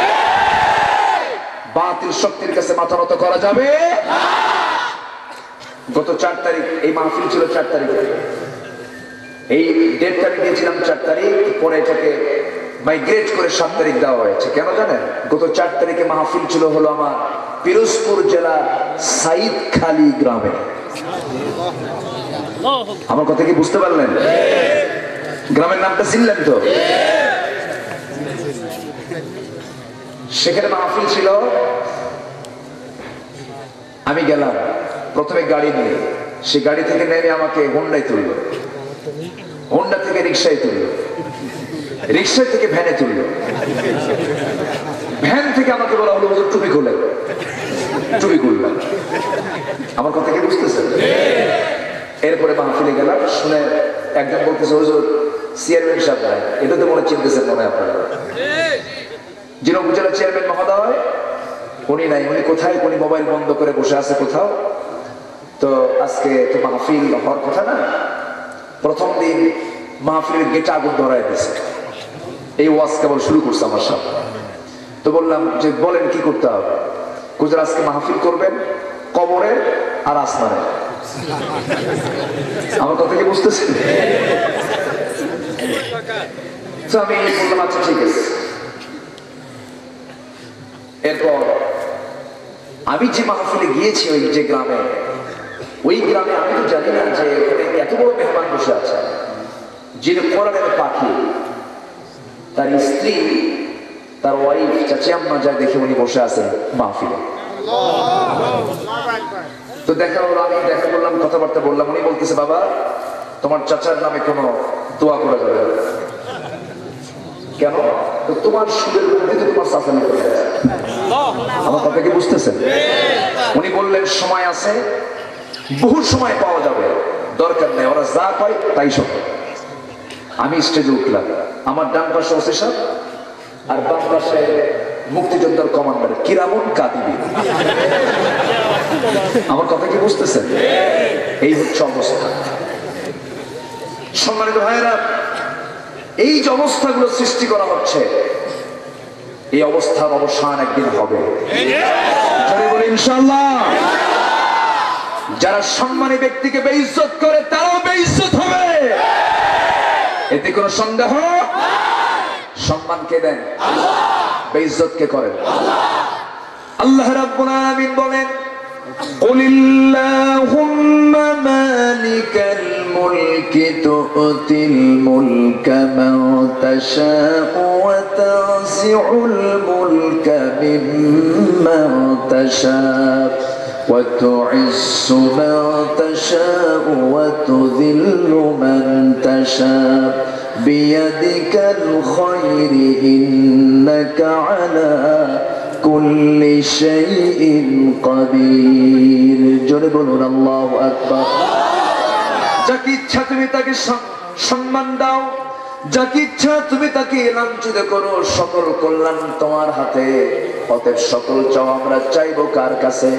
Speaker 2: বাতিল শক্তির কাছে মাথা নত করা যাবে না। গত 4 তারিখ এই মাহফিল ছিল, 4 তারিখে এই ডেটটা আমি দিয়েছিলাম 4 তারিখ, পরে এটাকে মাইগ্রেট করে 7 তারিখ দেওয়া হয়েছে। কেন জানেন? গত 4 তারিখে মাহফিল ছিল হলো আমার পিরোজপুর জেলার সাইদখালী গ্রামে। আমার কথা কি বুঝতে পারলেন? গ্রামের নামটা চিনলেন তো? সেখানে মাহফিল ছিল। আমি গেলাম প্রথমে গাড়ি নিয়ে, সে গাড়ি থেকে নেমে আমাকে হোন্ডায় তুললো, হোন্ডা থেকে রিক্সায় তুললো, রিক্সা থেকে ভ্যানে তুললো, ভ্যান থেকে আমাকে বলা হলো হুজুর টুপি খুলে, টুপি খুললাম। আমার কথা কি বুঝতেছেন? এরপরে মাহফিলে গেলাম, শুনে একজন বলতেছে হুজুর চেয়ারম্যান সাহেব নাই। এটা তো মনে চিনতেছেন মনে হয় আপনারা, যিনি উপজেলা চেয়ারম্যান মহোদয় উনি নাই। উনি কোথায়? উনি মোবাইল বন্ধ করে বসে আছে কোথাও। তো আজকে তো মাহফিল হওয়ার কথা না, প্রথম দিন মাহফিলের গেটে আগুন ধরায় দিয়েছে। এই ওয়াজ কেবল শুরু করছে আমার সাথে। তো বললাম যে বলেন কি করতে হবে? হুজুর আজকে মাহফিল করবেন কবরে আর আসমানে। আমার কথা কি বুঝতেছেন? তো আমি বললাম আচ্ছা ঠিক আছে। এরপর আমি যে মাহফিলে গিয়েছি ওই যে গ্রামে, ওই গ্রামে আমি তো জানি না যে ওখানে এত বড় মেহমান বসে আছে, যিনি কোরআনের পাখি, তার স্ত্রী, তার ওয়াইফ, চাচি আম্মা যা দেখে উনি বসে আছেন মাহফিলে। তো দেখা হলো, আমি দেখা করলাম, কথাবার্তা বললাম। উনি বলতেছে বাবা তোমার চাচার নামে কোনো দোয়া করা যাবে না। কেন? তো তোমার সুরের মধ্যে তো তোমার চাচা নিতে হবে। আমার কথা কি বুঝতেছেন? উনি বললেন সময় আছে, বহু সময় পাওয়া যাবে, দরকার নেই, ওরা যা পায় তাই সব। আমি স্টেজে উঠলাম, আমার ডান পাশে ওসি সাহেব আর বাম পাশে মুক্তিযোদ্ধার কমান্ডার কিরামুন কাতিবি। আমার কথা কি বুঝতেছেন? এই হচ্ছে অবস্থা। সম্মানিত ভাইয়েরা, এই যে অবস্থাগুলো সৃষ্টি করা হচ্ছে, এই অবস্থার অবসান একদিন হবে ইনশাআল্লাহ। যারা সম্মানী ব্যক্তিকে বেইজ্জত করে তারাও বেইজ্জত হবে, এতে কোনো সন্দেহ। সম্মান কে দেন? বেইজ্জত কে করেন? আল্লাহ রাব্বুল আলামিন বলেন কুলিল্লাহুম্মা মালিকাল মুলকি তু'তিল মুলকা মান তাশা'উ ওয়া তানজি'ুল মুলকা মিম্মান তাশা' ওয়া তু'ইজ্জু মান তাশা'উ ওয়া তুযিল্লু মান তাশা' বিয়াদিকাল খায়রু ইন্নাকা আলা কুল্লি শাইইন কাদির। জোরে বলুন আল্লাহু আকবার। যাকে ইচ্ছা তুমি তাকে সম্মান দাও, যাকে ইচ্ছা তুমি তাকে লাঞ্ছিত করো, সকল কল্যাণ তোমার হাতে। অতএব সকল চাও আমরা চাইবো কার কাছে?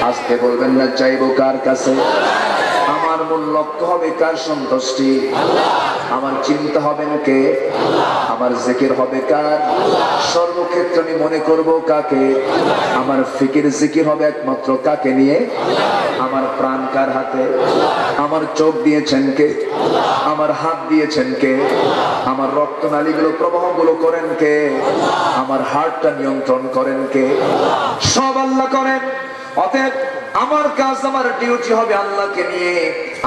Speaker 2: আজকে বলবেন না চাইবো কার কাছে? আমার মূল লক্ষ্য হবে কার সন্তুষ্টি? আমার চিন্তা হবেন কে? আমার জিকির হবে কার? সর্বক্ষেত্রে আমি মনে করব কাকে? আমার ফিকির জিকির হবে একমাত্র কাকে নিয়ে? আমার প্রাণ কার হাতে? আমার চোখ দিয়েছেন কে? আমার হাত দিয়েছেন কে? আমার রক্তনালীগুলো প্রবাহগুলো করেন কে? আমার হার্টটা নিয়ন্ত্রণ করেন কে? সব আল্লাহ করেন। অতএব আমার কাজ, আমার ডিউটি হবে আল্লাহকে নিয়ে।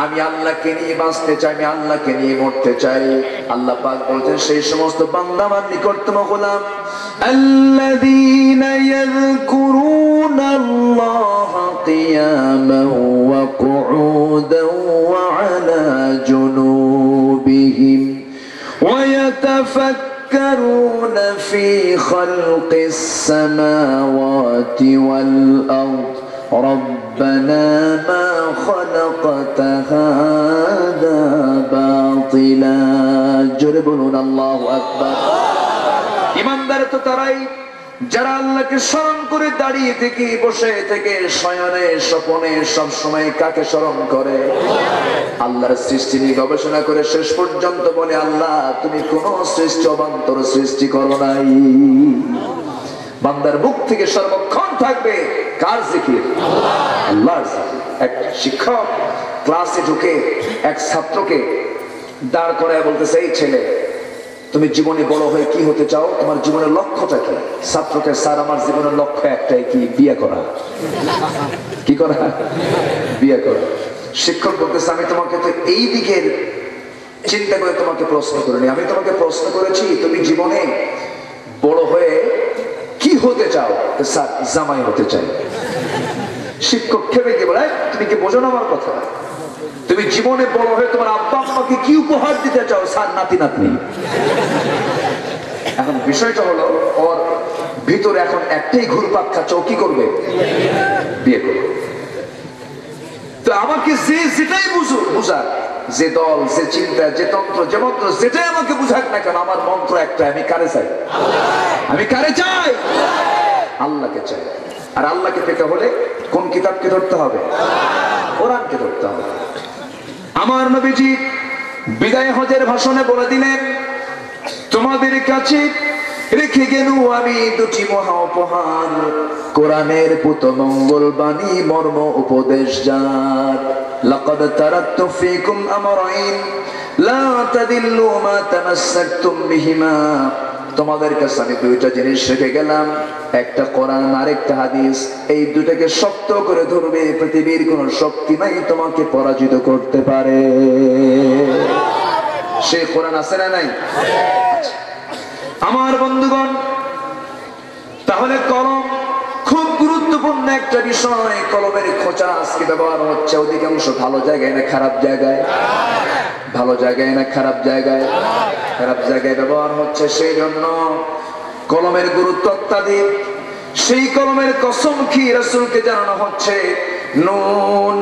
Speaker 2: আমি আল্লাহকে নিয়ে বাঁচতে চাই, আমি আল্লাহকে নিয়ে মরতে চাই। আল্লাহ পাক বলছেন সেই সমস্ত বান্দা আমার নিকটতম গোলাম আল্লাযীনা ইয়াযকুরুনাল্লাহা কিয়ামান ওয়া কুউদান ওয়া আলা জুনুবিহিম ওয়া ইয়াতাফাক্কারুনা ফি খালকিস সামাওয়াতি ওয়াল আরদ ربنا ما خلقت هذا باطلا জোরে বলুন আল্লাহু আকবার। ইমানদার তো তারাই যারা আল্লাহকে স্মরণ করে দাঁড়িয়ে থেকে বসে থেকে শয়নে স্বপনে সব সময় কাকে স্মরণ করে? আল্লাহর সৃষ্টি নিয়ে গবেষণা করে শেষ পর্যন্ত বলে আল্লাহ তুমি কোন সৃষ্টি অবান্তর সৃষ্টি করো নাই। বান্দার মুখ থেকে সর্বক্ষণ থাকবে কার জিকির? আল্লাহর জিকির। এক শিক্ষক ক্লাসে ঢুকে এক ছাত্রকে দাঁড় করায় বলতেছে এই ছেলে তুমি জীবনে বড় হয়ে কি হতে চাও, তোমার জীবনের লক্ষ্যটা কি? ছাত্রকে স্যার আমার জীবনের লক্ষ্য একটাই, কি? বিয়ে করা। কি করা? বিয়ে করা। শিক্ষক বলতেছে আমি তোমাকে তো এই দিকের চিন্তা করে তোমাকে প্রশ্ন করিনি, আমি তোমাকে প্রশ্ন করেছি তুমি জীবনে বড় হয়ে কি হতে চাও? স্যার জামাই হতে চাই। শিক্ষক খেপে গিয়ে বলে তুমি কি বোঝো না আমার কথা? তুমি জীবনে বড় হয়ে তোমার আব্বা আম্মাকে কি উপহার দিতে চাও? স্যার নাতি নাতনি। এখন বিষয়টা হলো ওর ভিতরে এখন একটাই ঘুরপাক খাচ্ছে, ও কি করবে? বিয়ে করবে। তো আমাকে যে যেটাই বুঝাক, যে দল যে চিন্তা যে তন্ত্র যে মন্ত্র যেটাই আমাকে বুঝাক না কেন, আমার মন্ত্র একটা, আমি কারে চাই? আমি কারে চাই? আল্লাহকে চাই। আর আল্লাহকে পেতে হলে কোন কিতাবকে ধরতে হবে? কোরআনকে ধরতে হবে। আমার নবীজি বিদায় হজের ভাষণে বলে দিলেন তোমাদের কাছে রেখে গেল আমি দুটি মহা উপহার, কোরআনের পুত মঙ্গল বাণী মর্ম উপদেশ যার। লাকাদ তারাকতু ফীকুম আমরাইন লা তাদিল্লু মা তামাসসাকতুম বিহিমা। তোমাদের কাছে আমি দুইটা জিনিস রেখে গেলাম, একটা কোরআন আর একটা হাদিস। এই দুটাকে শক্ত করে ধরবে, পৃথিবীর কোন শক্তি নাই তোমাকে পরাজিত করতে পারে। সেই কোরআন আছে না নাই? আমার বন্ধুগণ, তাহলে কলম খুব গুরুত্বপূর্ণ একটা বিষয়। কলমের খোঁচা আজকে ব্যবহার হচ্ছে অধিকাংশ ভালো জায়গায় না খারাপ জায়গায়? ভালো জায়গায় না খারাপ জায়গায়? খারাপ জায়গায় ব্যবহার হচ্ছে। সেই জন্য কলমের গুরুত্ব অত্যাধিক। সেই কলমের কসম কি রাসূলকে জানানো হচ্ছে নুন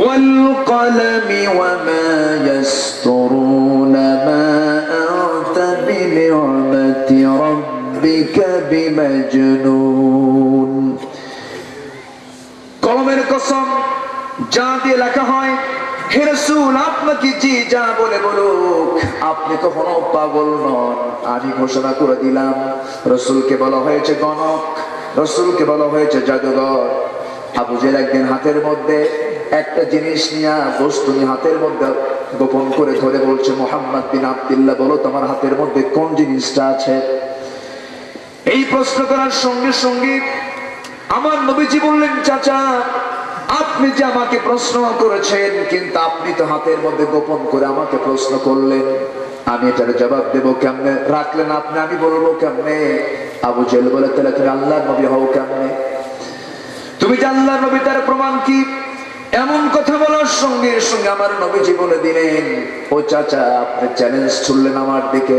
Speaker 2: ওয়াল কলামি ওয়া মা ইয়াসতুরুন মা আনতা বিনি'মাতি রাব্বিকা বিমাজনুন। কলমের কসম, যা দিয়ে লেখা হয়, হে রাসূল আপনাকে যে যা বলে বলুক আপনি কখনো পাগল নন। আমি ঘোষণা করে দিলাম। রাসূলকে বলা হয়েছে গণক, রাসূলকে বলা হয়েছে জাদুঘর। আবু জেহেল একদিন হাতের মধ্যে একটা জিনিস নিয়ে, বস্তু নিয়ে হাতের মধ্যে গোপন করে ধরে বলছে মুহাম্মদ বিন আব্দুল্লাহ বলো তোমার হাতের মধ্যে কোন জিনিসটা আছে? এই প্রশ্ন করার সঙ্গে সঙ্গে আমার নবীজি বললেন চাচা আপনি যে আমাকে প্রশ্ন করেছেন, কিন্তু আপনি তো হাতের মধ্যে গোপন করে আমাকে প্রশ্ন করলেন, আমি এটার জবাব দেব কেমনে? রাখলেন আপনি, আমি বলবো কেমনে? আবু জেহেল বলে তাহলে তুমি আল্লাহর নবী হও কেমনে? তুমি যে আল্লাহর নবী তার প্রমাণ কি? এমন কথা বলার সঙ্গে সঙ্গে আমার নবীজি বলে দিলেন ও চাচা আপনি চ্যালেঞ্জ ছুড়লেন আমার দিকে।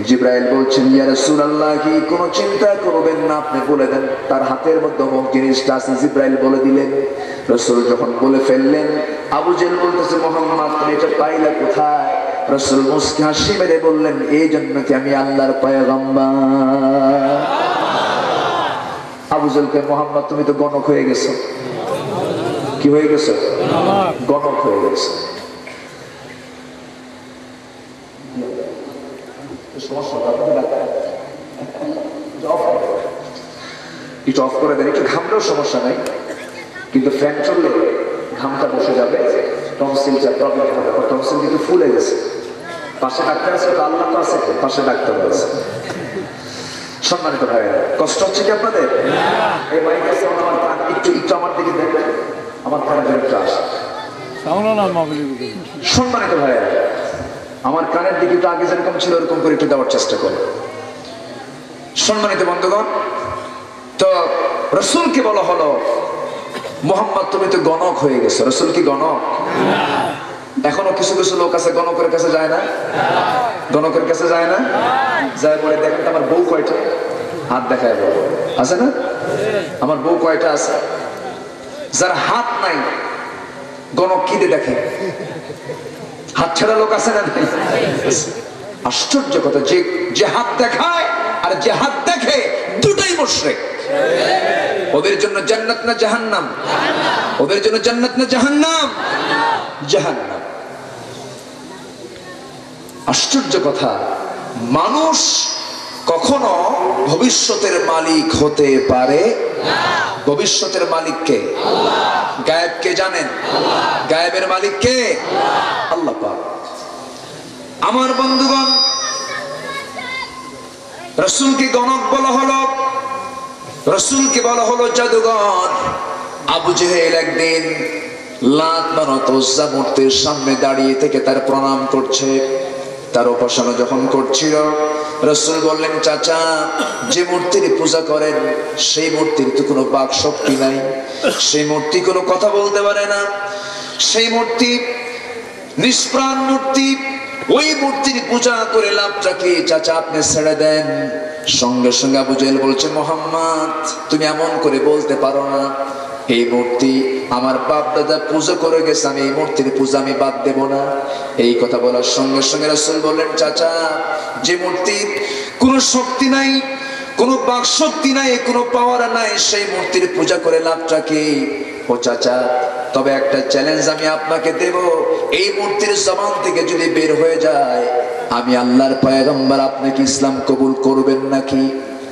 Speaker 2: জিবরাইল বলছেন ইয়া রাসূলুল্লাহ কি কোনো চিন্তা করবেন না, আপনি বলে দেন তার হাতের মধ্যে অমুক জিনিসটা আছে। জিবরাইল বলে দিলেন। রাসূল যখন বলে ফেললেন, আবু জেহেল বলতেছে মুহাম্মদ তুমি এটা পাইলা কোথায়? রাসূল মুস্কি হাসি মেরে বললেন এই জন্য কি আমি আল্লাহর পয়গম্বর। আবু জেহেলকে মুহাম্মদ তুমি তো গণক হয়ে গেছো। কি হয়ে গেছে? গণক হয়ে গেছে। একটু অফ করে দেন, একটু ঘামলেও সমস্যা নাই, কিন্তু ফ্যান চললে ঘামটা বসে যাবে, টনসিলটা প্রবলেম হবে। টনসিল কিন্তু ফুলে গেছে। পাশে ডাক্তার আছে তো? আল্লাহ তো আছে, পাশে ডাক্তার আছে। সম্মানিত ভাই, কষ্ট হচ্ছে কি আপনাদের? এই মাইক আছে আমার একটু একটু আমার দিকে দেখবেন, আমার কানে একটু আসে। সম্মানিত ভাই, আমার কানের দিকে একটু আগে যেরকম ছিল ওরকম করে একটু দেওয়ার চেষ্টা করে। সম্মানিত বন্ধুগণ, তো রাসূলকে বলা হলো মুহাম্মদ তুমি তো গণক হয়ে গেছো। রাসূল কি গণক? এখনো কিছু কিছু লোক আছে গণকের কাছে যায় না, গণকের কাছে যায় না, যায় বলে দেখেন আমার বউ কয়টা, হাত দেখায় বলো আছে না, আমার বউ কয়টা আছে। যার হাত নাই গণক কি দিয়ে দেখে? হাত ছাড়া লোক আছে না? আশ্চর্য কথা, যে হাত দেখায় আর যে হাত দেখে দুটাই মুশরিক। ওদের জন্য জান্নাত না জাহান্নাম? ওদের জন্য জান্নাত না জাহান্নাম? জাহান্নাম। আশ্চর্য কথা, মানুষ কখনো ভবিষ্যতের মালিক হতে পারে না। ভবিষ্যতের মালিক কে? গায়েব কে জানেন? গায়েবের মালিক কে? আল্লাহ পাক। আমার বন্ধুগণ, রাসূলকে গণক বলা হলো, রাসূলকে বলা হলো জাদুঘর। আবু জেহেল একদিন লাত মানত উজ্জা মূর্তির সামনে দাঁড়িয়ে থেকে তার প্রণাম করছে, তার উপাসনা যখন করছিল, রাসূল বললেন, চাচা, যে মূর্তির পূজা করেন সেই মূর্তির তো কোনো বাক শক্তি নাই, সেই মূর্তি কোনো কথা বলতে পারে না, সেই মূর্তি নিষ্প্রাণ মূর্তি, ওই মূর্তির পূজা করে লাভটা কি? চাচা আপনি ছেড়ে দেন। সঙ্গে সঙ্গে আবু জেহেল বলছে, মুহাম্মদ তুমি এমন করে বলতে পারো না, এই মূর্তি আমার বাপ দাদা পূজা করে গেছে, আমি এই মূর্তির পূজা আমি বাদ দেব না। এই কথা বলার সঙ্গে সঙ্গে রাসূল বললেন, চাচা, যে মূর্তির কোনো শক্তি নাই, কোনো বাক শক্তি নাই, কোনো পাওয়ার নাই, সেই মূর্তির পূজা করে লাভটা কি? ও চাচা, তবে একটা চ্যালেঞ্জ আমি আপনাকে দেব, এই মূর্তির জবান থেকে যদি বের হয়ে যায় আমি আল্লাহর পয়গম্বর, আপনি কি ইসলাম কবুল করবেন নাকি?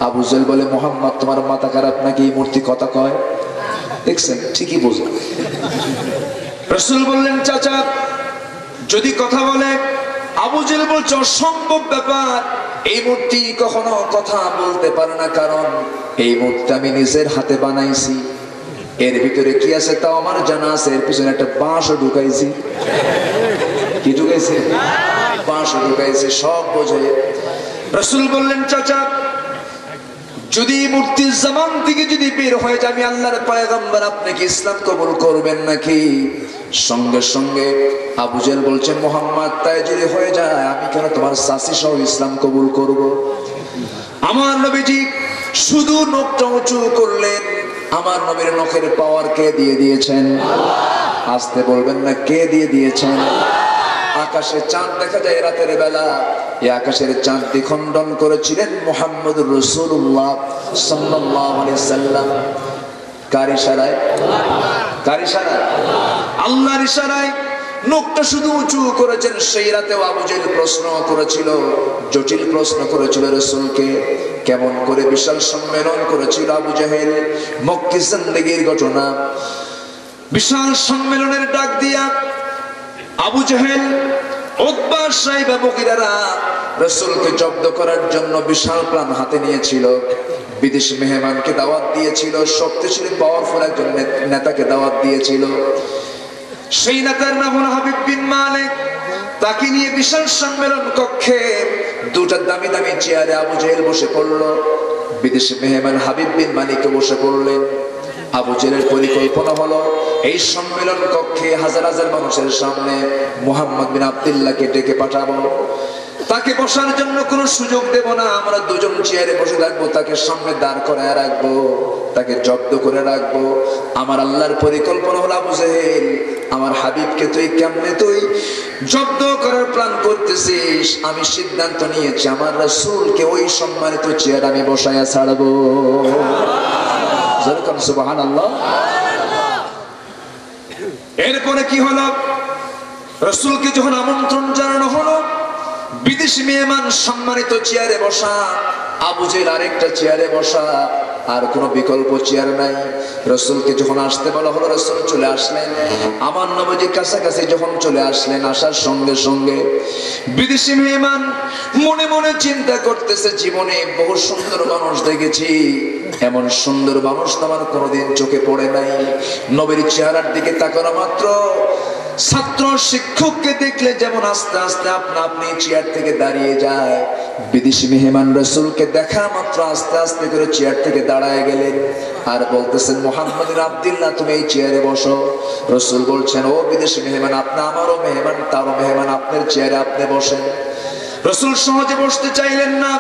Speaker 2: আবু জেহেল বলে, মুহাম্মদ তোমার মাথা খারাপ নাকি? এই মূর্তি কথা কয়? দেখছেন, ঠিকই বোঝে। রাসূল বললেন, চাচা যদি কথা বলে? আবু জেহেল বলছে, অসম্ভব ব্যাপার, এই মূর্তি কখনো কথা বলতে পারে না, কারণ এই মূর্তি আমি নিজের হাতে বানাইছি, এর ভিতরে কি আছে তাও আমার জানা আছে, এর পিছনে একটা বাঁশও ঢুকাইছি। কি ঢুকাইছে? বাঁশও ঢুকাইছি, সব বোঝে। রাসূল বললেন, চাচা যদি মূর্তির জবান থেকে যদি বের হয়ে যায় আমি আল্লাহর পয়গম্বর, আপনি কি ইসলাম কবুল করবেন নাকি? সঙ্গে সঙ্গে আবু জেহেল বলছেন, মুহাম্মদ তাই যদি হয়ে যায় আমি কেন তোমার চাচী সহ ইসলাম কবুল করব? আমার নবীজি শুধু নখটা উঁচু করলেন, আমার নবীর নখের পাওয়ার কে দিয়ে দিয়েছেন? আসতে বলবেন না, কে দিয়ে দিয়েছেন? আকাশে চাঁদ দেখা যায় রাতের বেলা, এই আকাশের চাঁদ দ্বিখণ্ডন করেছিলেন মুহাম্মদুর রাসূলুল্লাহ সাল্লাল্লাহু আলাইহি ওয়াসাল্লাম। কার ইশারায়? কার ইশারায়? আল্লাহর ইশারায় নখটা শুধু উঁচু করেছেন। সেই রাতেও আবু জেহেল প্রশ্ন করেছিল, জটিল প্রশ্ন করেছিল রাসূলকে, কেমন করে বিশাল সম্মেলন করেছিল আবু জেহেল, মক্কি জিন্দেগীর ঘটনা। বিশাল সম্মেলনের ডাক দিয়া আবু জেহেল, উতবা, সাইবা, মুগীরারা রাসূলকে জব্দ করার জন্য বিশাল প্ল্যান হাতে নিয়েছিল। বিদেশি মেহমানকে দাওয়াত দিয়েছিল, শক্তিশালী পাওয়ারফুল একজন নেতাকে দাওয়াত দিয়েছিল। সেই নেতার নাম হলো হাবিব বিন মালিক। তাকে নিয়ে বিশাল সম্মেলন কক্ষে দুটা দামি দামি চেয়ারে আবু জেহেল বসে পড়ল। বিদেশি মেহমান হাবিব বিন মালিক বসে পড়লেন। আবু জেহেলের পরিকল্পনা হলো এই সম্মেলন কক্ষে হাজার হাজার মানুষের সামনে মুহাম্মদ বিন আব্দুল্লাহকে ডেকে পাঠাবো, তাকে বসার জন্য কোনো সুযোগ দেব না, আমরা দুজন চেয়ারে বসে থাকবো, তাকে সামনে দাঁড় করায় রাখবো, তাকে জব্দ করে রাখবো। আমার আল্লাহর পরিকল্পনা হলো, আবু জেহেল আমার হাবিবকে তুই কেমনে তুই জব্দ করার প্ল্যান করতেছিস? আমি সিদ্ধান্ত নিয়েছি আমার রাসূলকে ওই সম্মানিত চেয়ার আমি বসায়া ছাড়বো। সুবহানাল্লাহ। এরপরে কি হলো? রাসূলকে যখন আমন্ত্রণ জানানো হলো, বিদেশি মেহমান সম্মানিত চেয়ারে বসা, আবু জেহেল আরেকটা চেয়ারে বসা, আর কোনো বিকল্প চেয়ার নাই। রাসূলকে যখন আসতে বলা হলো, রাসূল চলে আসলেন। আমার নবীজি কাছাকাছি যখন চলে আসলেন, আসার সঙ্গে সঙ্গে বিদেশি মেহমান মনে মনে চিন্তা করতেছে, জীবনে বহু সুন্দর মানুষ দেখেছি, এমন সুন্দর মানুষ তো আমার কোনোদিন চোখে পড়ে নাই। নবীর চেহারার দিকে তাকানো মাত্র ছাত্র শিক্ষককে দেখলে যেমন আস্তে আস্তে আপনা আপনি চেয়ার থেকে দাঁড়িয়ে যায়, বিদেশি মেহমান রাসূলকে দেখা মাত্র আস্তে আস্তে করে চেয়ার থেকে দাঁড়ায় গেলেন আর বলতেছেন, মুহাম্মদ বিন আব্দুল্লাহ তুমি এই চেয়ারে বসো। রাসূল বলছেন, ও বিদেশি মেহমান, আপনি আমারও মেহমান, তারও মেহমান, আপনার চেয়ারে আপনি বসেন। রাসূল সহজে বসতে চাইলেন না,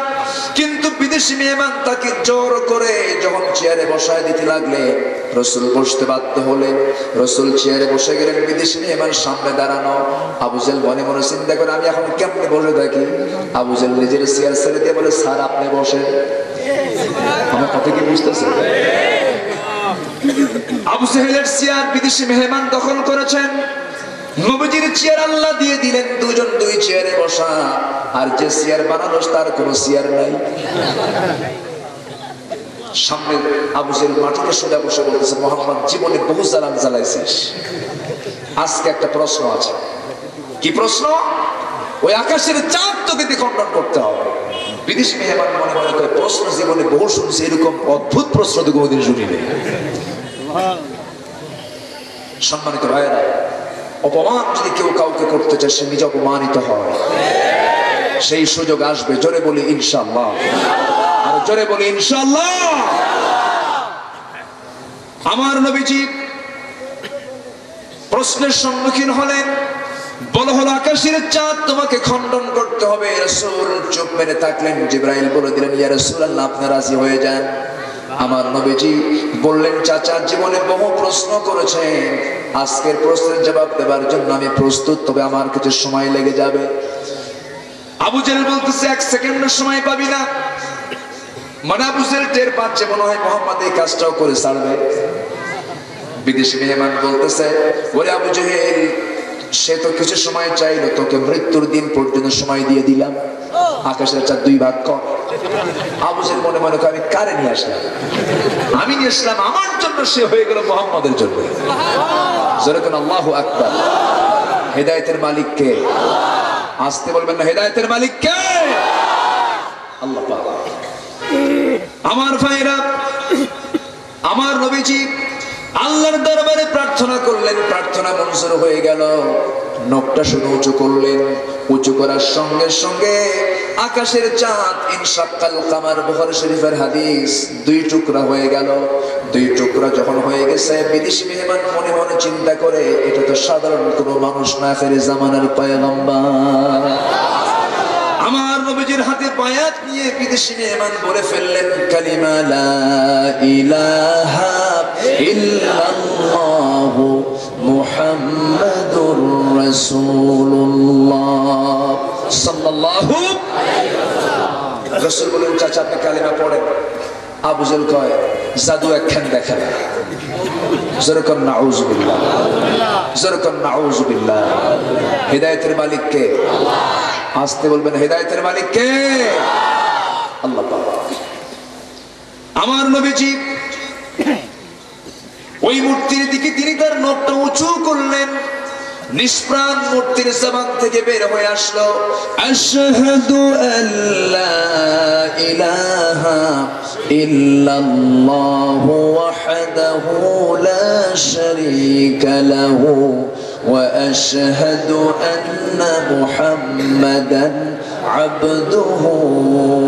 Speaker 2: কিন্তু বিদেশি মেহমান তাকে জোর করে যখন চেয়ারে বসায় দিতে লাগলে রাসূল বসতে বাধ্য হলেন। রাসূল চেয়ারে বসে গেলেন, বিদেশি মেহমান সামনে দাঁড়ানো। আবু জেহেল মনে মনে চিন্তা করে, আমি এখন কেমনে বসে থাকি? আবু জেহেল নিজের চেয়ার ছেড়ে দিয়ে বলে, স্যার আপনি বসেন। আমার কথা কি বুঝতেছেন? আবু জেহেলের চেয়ার বিদেশি মেহমান দখল করেছেন। নবীজির চেয়ার আল্লাহ দিয়ে দিলেন, দুজন দুই চেয়ারে বসা। আর যে চেয়ার বানানো তার কোনো চেয়ার নাই। সামনে আবু জেহেল মাটিতে সোজা বসে বলতেছে, মুহাম্মদ জীবনে বহু জালাম জ্বালাইছিস, আজকে একটা প্রশ্ন আছে। কি প্রশ্ন? ওই আকাশের চাঁদ তোকে খণ্ডন করতে হবে। বিদেশি মেহমান মনে মনে করে, প্রশ্ন জীবনে বহু শুনছি, এরকম অদ্ভুত প্রশ্ন তো কোনোদিন শুনিনি। সম্মানিত ভাইয়েরা, অপমান যদি কেউ কাউকে করতে চায়, সে নিজে অপমানিত হয়। সেই সুযোগ আসবে। জোরে বলি ইনশাআল্লাহ, আর জোরে বলি ইনশাআল্লাহ। আমার নবীজি প্রশ্নের সম্মুখীন হলেন। বলা হলো, আকাশের চাঁদ তোমাকে খণ্ডন করতে হবে। রাসূল চুপ মেরে থাকলেন। জিবরাইল বলে দিলেন, ইয়া রাসূলুল্লাহ, আপনি রাজি হয়ে যান। আমার নবীজি বললেন, চাচা জীবনে বহু প্রশ্ন করেছেন, আজকের প্রশ্নের জবাব দেওয়ার জন্য আমি প্রস্তুত, তবে আমার কিছু সময় লেগে যাবে। আবু জেহেল বলতেছে, এক সেকেন্ডের সময় পাবি না। মানে আবু জেহেল টের পাচ্ছে মনে হয় মুহাম্মদ এই কাজটাও করে ছাড়বে। বিদেশি মেহমান বলতেছে, ওরে আবু জেহেল, সে তো কিছু সময় চাইলো, তোকে মৃত্যুর দিন পর্যন্ত সময় দিয়ে দিলাম, আকাশের চাঁদ দুই ভাগ কর। আবু জেহেল মনে মনে করে, আমি কারে নিয়ে আসলাম? আমি নিয়ে আসলাম আমার জন্য, সে হয়ে গেল মুহাম্মদের জন্য। যেরকম আল্লাহু আকবার। হেদায়েতের মালিক কে? আসতে বলবেন না, হেদায়েতের মালিক কে? আল্লাহ পাক। আমার ভাইরা, আমার নবীজি আল্লাহর দরবারে প্রার্থনা করলেন, প্রার্থনা মঞ্জুর হয়ে গেল। নখটা শুধু উঁচু করলেন, উঁচু করার সঙ্গে সঙ্গে আকাশের চাঁদ ইনশাক্কাল কামার, বুখারী শরীফের হাদিস, দুই টুকরা হয়ে গেল। দুই টুকরা যখন হয়ে গেছে, বিদেশি মেহমান মনে মনে চিন্তা করে, এটা তো সাধারণ কোনো মানুষ না, আখির জামানার পয়গম্বর। আমার নবীজির হাতে বায়াত নিয়ে বিদেশি মেহমান বলে ফেললেন, কালিমা লা ইলাহা ইল্লাল্লাহু মুহাম্মাদুর রাসূলুল্লাহ সাল্লাল্লাহু আলাইহি ওয়াসাল্লাম। রাসূল বলেন, চাচা আপনি কালিমা পড়েন। আবু জেহেল কয়, জাদু একখান দেখেন। যেরকম নাউযুবিল্লাহ, যেরকম নাউযুবিল্লাহ। হেদায়েতের মালিক কে? আসতে বলবেন, হেদায়েতের মালিক কে? আল্লাহ পাক। আমার নবীজি ওই মূর্তির দিকে তিনি তার নখটা উঁচু করলেন। নিষ্প্রাণ মূর্তির জবান থেকে বের হয়ে আসলো, আশহাদু আল্লা ইলাহা ইল্লাল্লাহু ওয়াহদাহু লা শারীকা লাহু ওয়া আশহাদু আন্না মুহাম্মাদান আবদুহু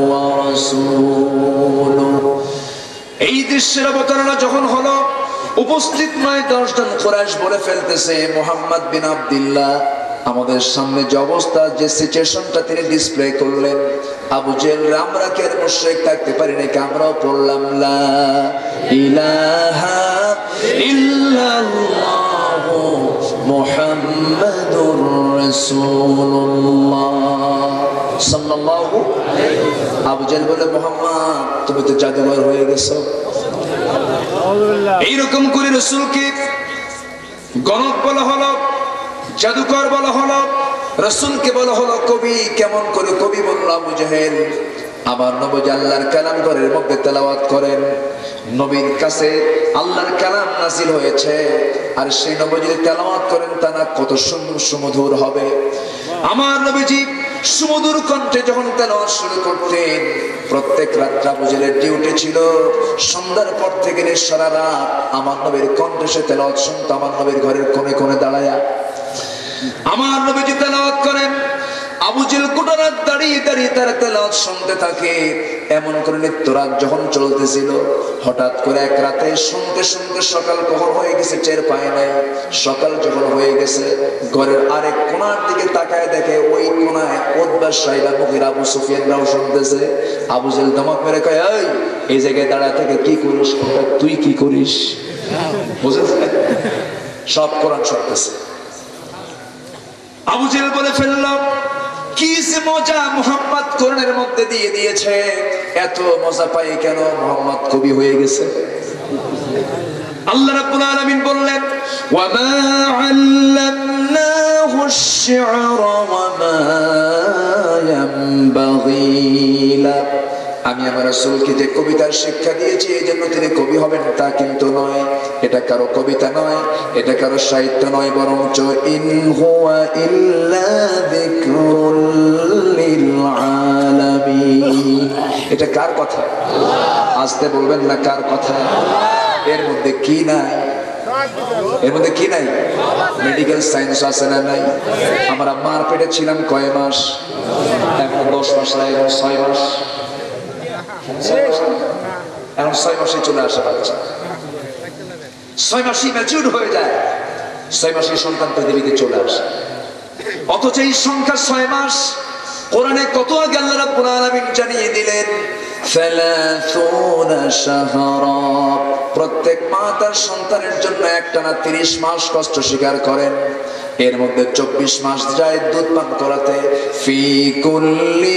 Speaker 2: ওয়া রাসূলুহু। এই দৃশ্যের অবতারণা যখন হলো, উপস্থিত 9-10 জন কুরাইশ বলে ফেলতেছে, মুহাম্মদ বিন আব্দুল্লাহ আমাদের সামনে যে অবস্থা, যে সিচুয়েশনটা তিনি ডিসপ্লে করলেন, আবু জেহেল আমরা কে মুশরিক থাকতে পারি নাকি? আমরাও পড়লাম লা ইলাহা ইল্লাল্লাহু মুহাম্মাদুর রাসূলুল্লাহ সাল্লাল্লাহু আলাইহি ওয়াসাল্লাম। আবু জেহেল বলে, মুহাম্মদ তুমি তো জাদুঘর হয়ে গেছো। এইরকম করে রাসূলকে গণক বলা হলো, জাদুকর বলা হলো, রাসূলকে বলা হলো কবি। কেমন করে কবি বলল আবু জেহেল? আমার নবী আল্লাহর কালাম ঘরের মধ্যে তেলাওয়াত করেন, নবীর কাছে আল্লাহর কালাম নাযিল হয়েছে, আর সেই নবী যদি তেলাওয়াত করেন তা না কত সুন্দর সুমধুর হবে। আমার নবীজি সুমধুর কণ্ঠে যখন তেলাওয়াত শুরু করতেন, প্রত্যেক রাত আবু জেহেলের ডিউটি ছিল, সন্ধ্যার পর থেকে সারা রাত আমার নবীর কণ্ঠে সে তেলাওয়াত শুনতো, আমার নবীর ঘরের কোণে কোণে দাঁড়ায়া। আমার নবীজি তেলাওয়াত করেন, আবু জেহেল গোটা রাত দাঁড়িয়ে দাঁড়িয়ে তার তেলাওয়াত শুনতে থাকে। এমন করে নিত্য রাত যখন চলতেছিল, হঠাৎ করে এক রাতে শুনতে শুনতে সকাল কখন হয়ে গেছে টের পায় নাই। সকাল যখন হয়ে গেছে, ঘরের আরেক কোণার দিকে তাকায় দেখে ওই কোণায় উতবা সাইবা মুগীরা আবু সুফিয়ানরাও শুনতেছে। আবু জেহেল ধমক মেরে কয়, এই জায়গায় দাঁড়ায় থেকে কি করিস? তুই কি করিস? বুঝেছেন? সব কোরআন শুনতেছে। আবু জেহেল বলে ফেলল, কি যে মজা মুহাম্মদ কোরআনের মধ্যে দিয়ে দিয়েছে, এত মজা পাই কেন? মুহাম্মদ কবি হয়ে গেছে। আল্লাহ রাব্বুল আলামিন বললেন, ওয়া মা আল্লামনাহু আশ-শি'রা ওয়া মা ইয়ানবাগী লা। আমি আমার রাসূলকে যে কবিতার শিক্ষা দিয়েছি এই জন্য তিনি কবি হবেন তা কিন্তু নয়। এটা কারো কবিতা নয়, এটা কারো সাহিত্য নয়, বরঞ্চ ইন হুয়া ইল্লা যিকরুল লিল আলামিন। এটা কার কথা? আসতে বলবেন না, কার কথা? এর মধ্যে কি নাই? এর মধ্যে কি নাই? মেডিকেল সায়েন্স আছে না নাই? আমরা মার পেটে ছিলাম কয় মাস? এখন 10 মাস লাগে, 6 মাস। এখন 6 মাসে চলে আসে বাচ্চা, 6 মাসে ম্যাচিউর হয়ে যায়, 6 মাসে সন্তান পৃথিবীতে চলে আসে। অথচ এই সংখ্যা 6 মাস কোরআনে কত আগে আল্লাহ রাব্বুল আলামিন জানিয়ে দিলেন, 30 শাহরা। প্রত্যেক মা তার সন্তানের জন্য একটানা 30 মাস কষ্ট স্বীকার করেন। এর মধ্যে 24 মাস যায় দুধ পান করাতে। ফি কুল্লি